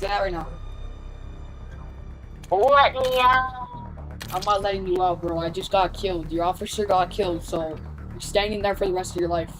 that right now. Let me out. I'm not letting you out, bro. I just got killed. Your officer got killed, so you're standing there for the rest of your life.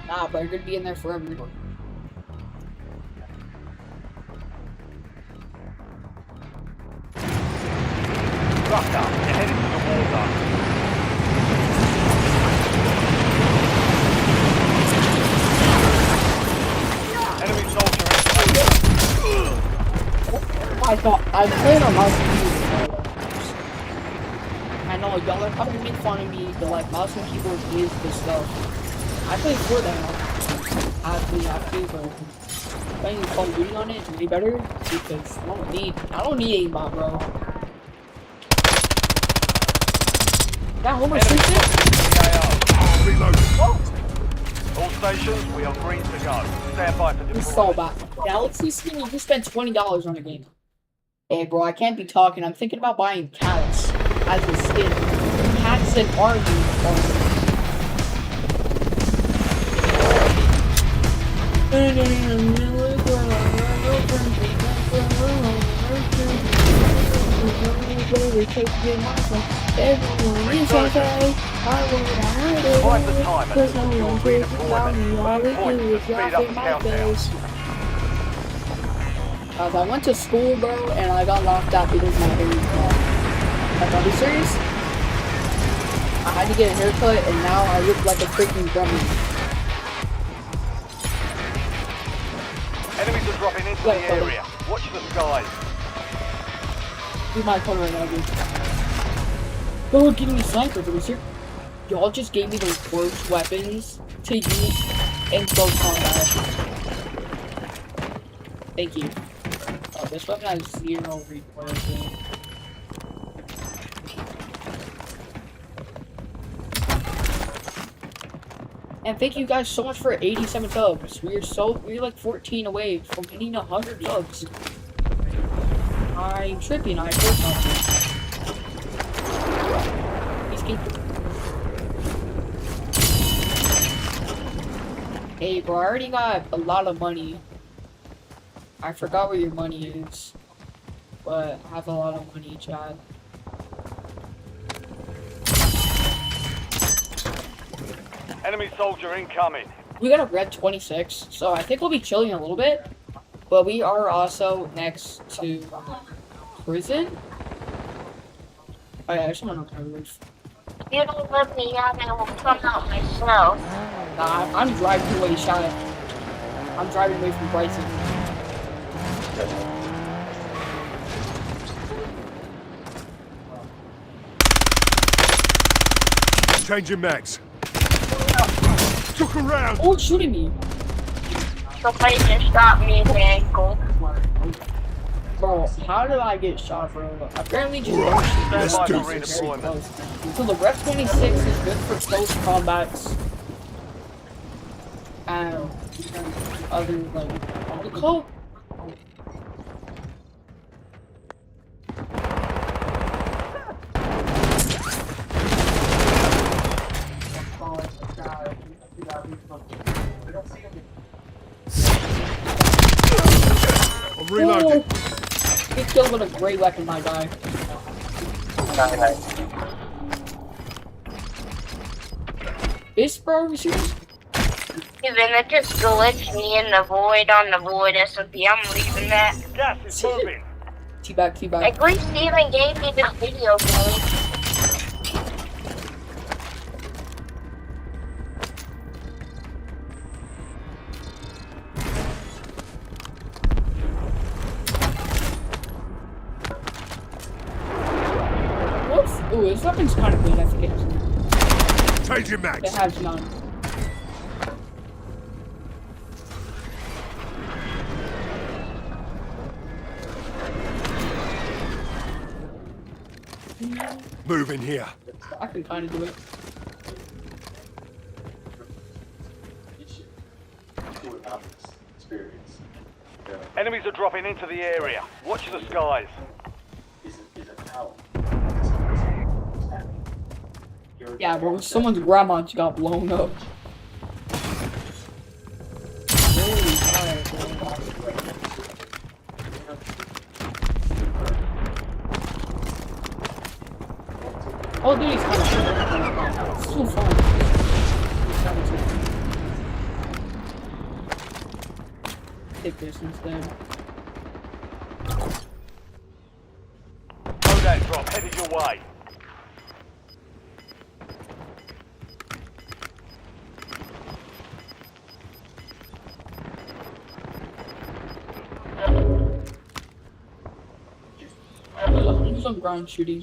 Nah, bro, you're gonna be in there forever. Rough up, you're heading to the war zone. Enemy soldier I thought I'm playing on mouse and keyboard. I know y'all are probably making fun of me, but like mouse and keyboard is the stuff. I play for them. I have to, but playing Call of Duty on it is way better because I don't need aimbot, bro. That Homer Simpson? reloading. All stations, we are green to go. Stand by for This is all deployment. about Galaxy skin. You just spent $20 on a game. Hey, bro, I can't be talking. I'm thinking about buying cats as a skin. Cats and Arby. Find the time and secure redeployment. Point to speed up the countdown. I went to school, bro, and I got locked out because my hair was long. Like, are you serious? I had to get a haircut, and now I look like a freaking gremlin. Enemies are dropping into the area. Watch the skies. Do my color right now, dude. Oh, give me sniper, dude. Here. Y'all just gave me the worst weapons to use in close combat. Thank you. Oh, this weapon has 0 recoil. Too. And thank you guys so much for 87 subs. We're like 14 away from hitting 100 subs. I'm tripping. I heard something. He's keeping. Hey, bro, I already got a lot of money. I forgot where your money is, but I have a lot of money, Chad. Enemy soldier incoming. We got a red 26, so I think we'll be chilling a little bit. But we are also next to prison. Oh yeah, I just want to know the roof. You don't let me out, I will come out myself. Nah, I'm driving away, Chad. I'm driving away from Bryson. Changing mags. Look around. Oh, it's shooting me. Somebody just shot me in the ankle. Bro, how did I get shot, bro? Apparently just Right, let's don't do shoot this. very close. So the Ref 26 is good for close combats. And other like what do you call it? I'm reloading. Get killed with a great weapon, my guy. This bro, you serious? Even it just glitched me in the void on the void SMP. I'm leaving that. Gas is moving. Teabag. At least Steven gave me this video game. Whoops. Ooh, this weapon's kind of good, I think it Changing mags. has none. Move in here. I can kind of do it. Enemies are dropping into the area. Watch the skies. Yeah, bro, someone's grandma just got blown up. Really? Call of Duty's kind of fun. It's so fun. Take this instead. Loadout drop headed your way. Do some ground shooting.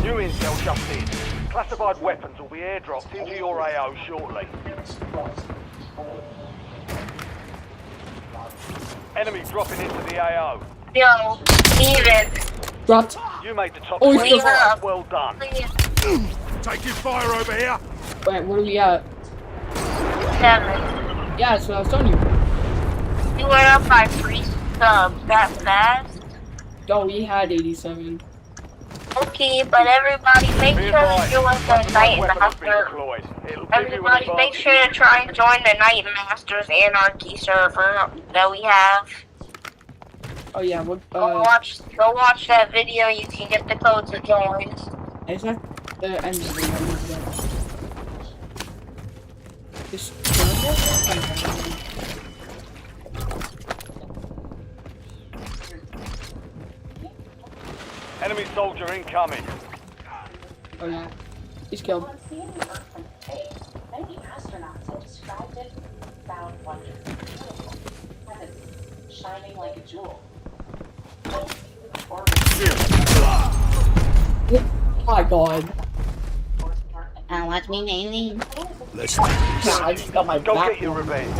New intel just in. Classified weapons will be airdropped into your AO shortly. Enemy dropping into the AO. Yo, Steven. Dropped. You made the top Oh, 25. Well done. Taking fire over here. Wait, what are we at? 7. Yeah, that's what I was telling you. You went up by 3 subs that fast? Oh, we had 87. Okay, but everybody make Be sure to advised, join the classified Night weapon has been Master. deployed. It'll give you an Everybody make advantage. sure to try and join the Night Masters Anarchy server that we have. Oh yeah, what? Go watch that video. You can get the code to join. Is that the end of the video? Just Enemy soldier incoming. oh yeah, he's killed. Many astronauts have described it without wonder. Shining like a jewel. Oh my god. Watch me, Nene. Let's Yeah, I just got my Go back. get your revenge.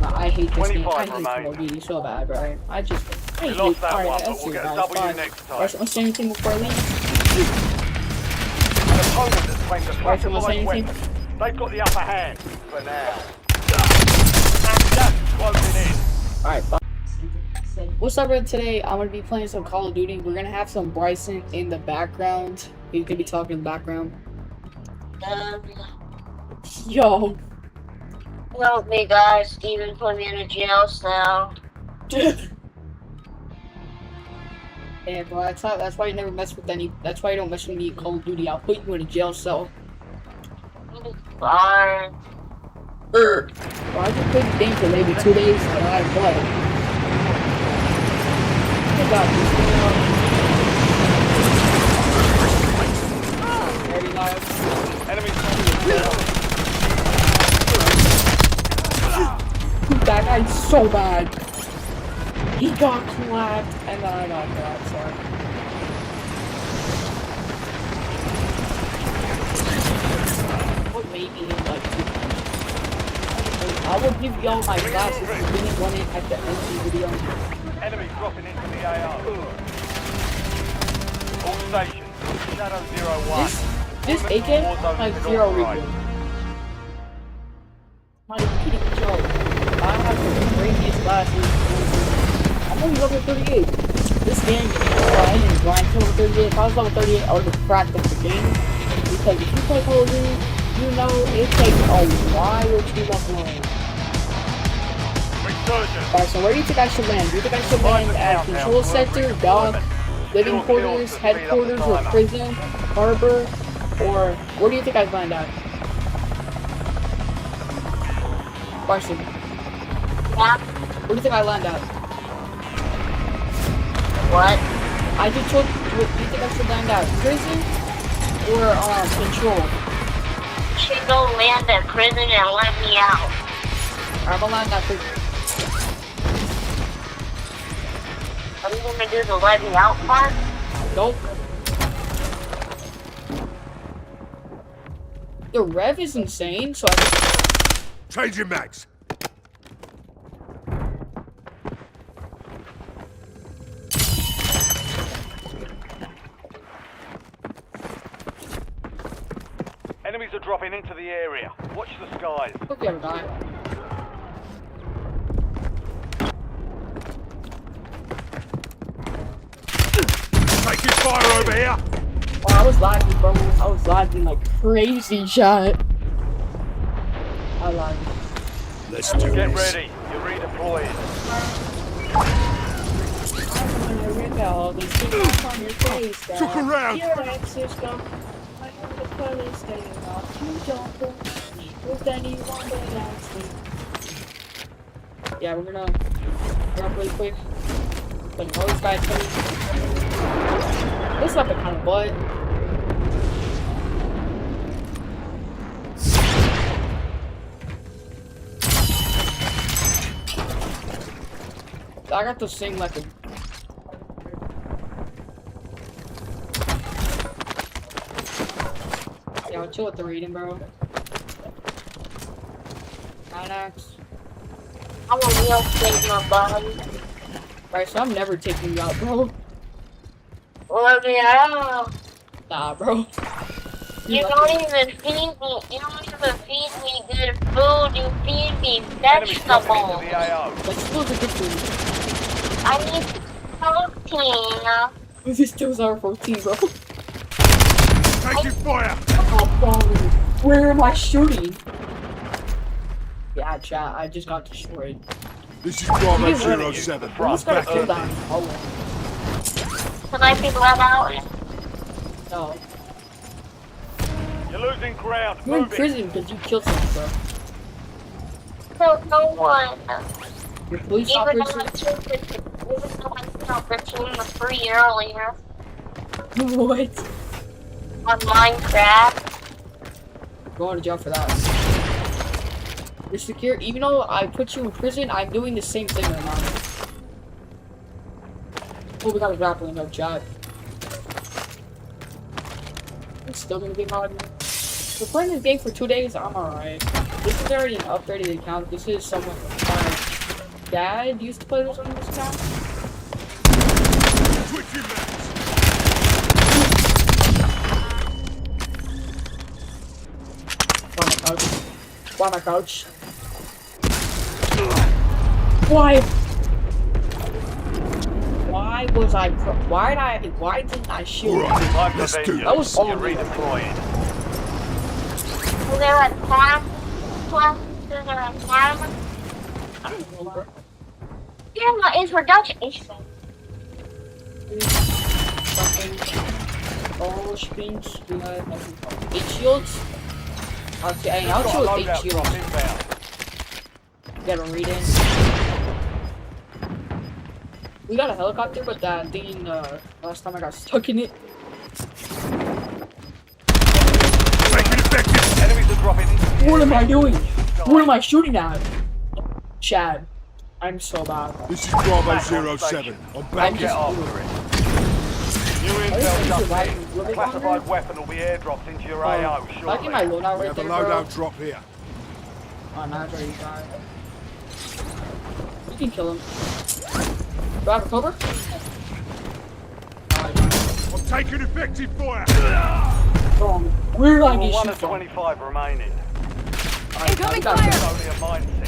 I hate this game. 25 I hate remain. Call of Duty so bad, right? I You hate lost that alright, one, but that's we'll it, get a guys. W Bye. next time. Alright, want to say anything before I leave? An opponent has claimed a Alright, so wanna say classified anything? weapon. They've got the upper hand for now. Just closing in. Alright, bye. What's up, everyone? Today I'm gonna be playing some Call of Duty. We're gonna have some Bryson in the background. He's gonna be talking in the background. Yo. Help me, guys. Steven put me in a jail cell. Yeah, bro, that's why you never mess with any. That's why you don't mess with me in Call of Duty. I'll put you in a jail cell. Fine. Well, I just played the game for maybe 2 days and I play. Good job, very nice. Enemy That guy's so bad. He got clapped and then I got clapped, sorry. What made me like I will give y'all my glasses if you really want it at the end of the video. Enemy dropping into the AO. All stations. Shadow 01. This AK has 0 recoil. Not even kidding, yo. I have the craziest glasses. I'm only level 38. This game, I didn't grind to level 38. If I was level 38, I would have cracked up the game. Because if you play Call of Duty, you know it takes a while to level up. Alright, so where do you think I should land? Do you think I should land at Control Center, Dock, Living Quarters, Headquarters, or Prison, Harbor, or where do you think I'd land at? Question. What? Where do you think I land at? What? I just told you, do you think I should land at Prison or Control? You should go land at prison and let me out. I'm gonna land at Prison. Are you gonna do the let me out part? Nope. The rev is insane, so I Changing mags. Enemies are dropping into the area. Watch the skies. okay, I'm dying. Taking fire over here. Oh, I was lagging, bro. I was lagging like crazy, shot. I lagged. Let's do Get this. ready. You're redeploying. I'm gonna rip all these things on your face, Dad. Look around. Your exes come. I have the police staying off. You don't believe me with anyone but that's me. Yeah, we're gonna run up really quick. But all these guys coming. This weapon kind of butt. I got the same weapon. Yeah, I'll chill with the reading, bro. 9x. I'm a real Sigma body. Right, so I'm never taking you out, bro. Let me out. Nah, bro. You don't even feed me. You don't even feed me good food. You feed me Enemies dropping vegetables. into the AO. Like, supposed to good food. I need protein. This still our 14, bro. Taking fire. Oh, bro. Where am I shooting? Yeah, chat, I just got destroyed. This is Bravo He's running. 07. Who's got a Back kill in. down? Oh, Can I be let out? no. You're losing ground. You're in Move it. prison because you killed someone, bro. No one. Your police Even officer. though I killed the team was free earlier What? on Minecraft. Going to jail for that. You're secure. Even though I put you in prison, I'm doing the same thing right now. Oh, we got a grappling hook, chat. It's still gonna be hard. We're playing this game for 2 days. I'm alright. This is already an upgraded account. This is someone my dad used to play this on this account. Switching mags. Why my couch? Why? Why was I? Why didn't I shoot? Alright, Time for let's do vengeance. That was all You're me. redeploying. Is there a time? Is there a time? I don't know, bro. Yeah, my introduction. Oh, screens. We have 8 shields. Okay, I'll Got a chill with 8 loadout drop shields. inbound. Get a read in. We got a helicopter, but that thing, last time I got stuck in it. Taking effective. Enemies are dropping into the What am I area. doing? What am I shooting at? Chad, I'm so bad. This is Bravo 07. I'm I'm back Get just. after it. New I intel just just surviving in. really A classified longer. weapon will be airdropped into your AO Like in shortly. my loadout We right have a there, bro. loadout drop here. Oh, now it's already died. You can kill him. Do I have a cover? I'm taking effective fire. Where did I Level get 1 shot of from? 25 remaining. Incoming fire! Only a mindset.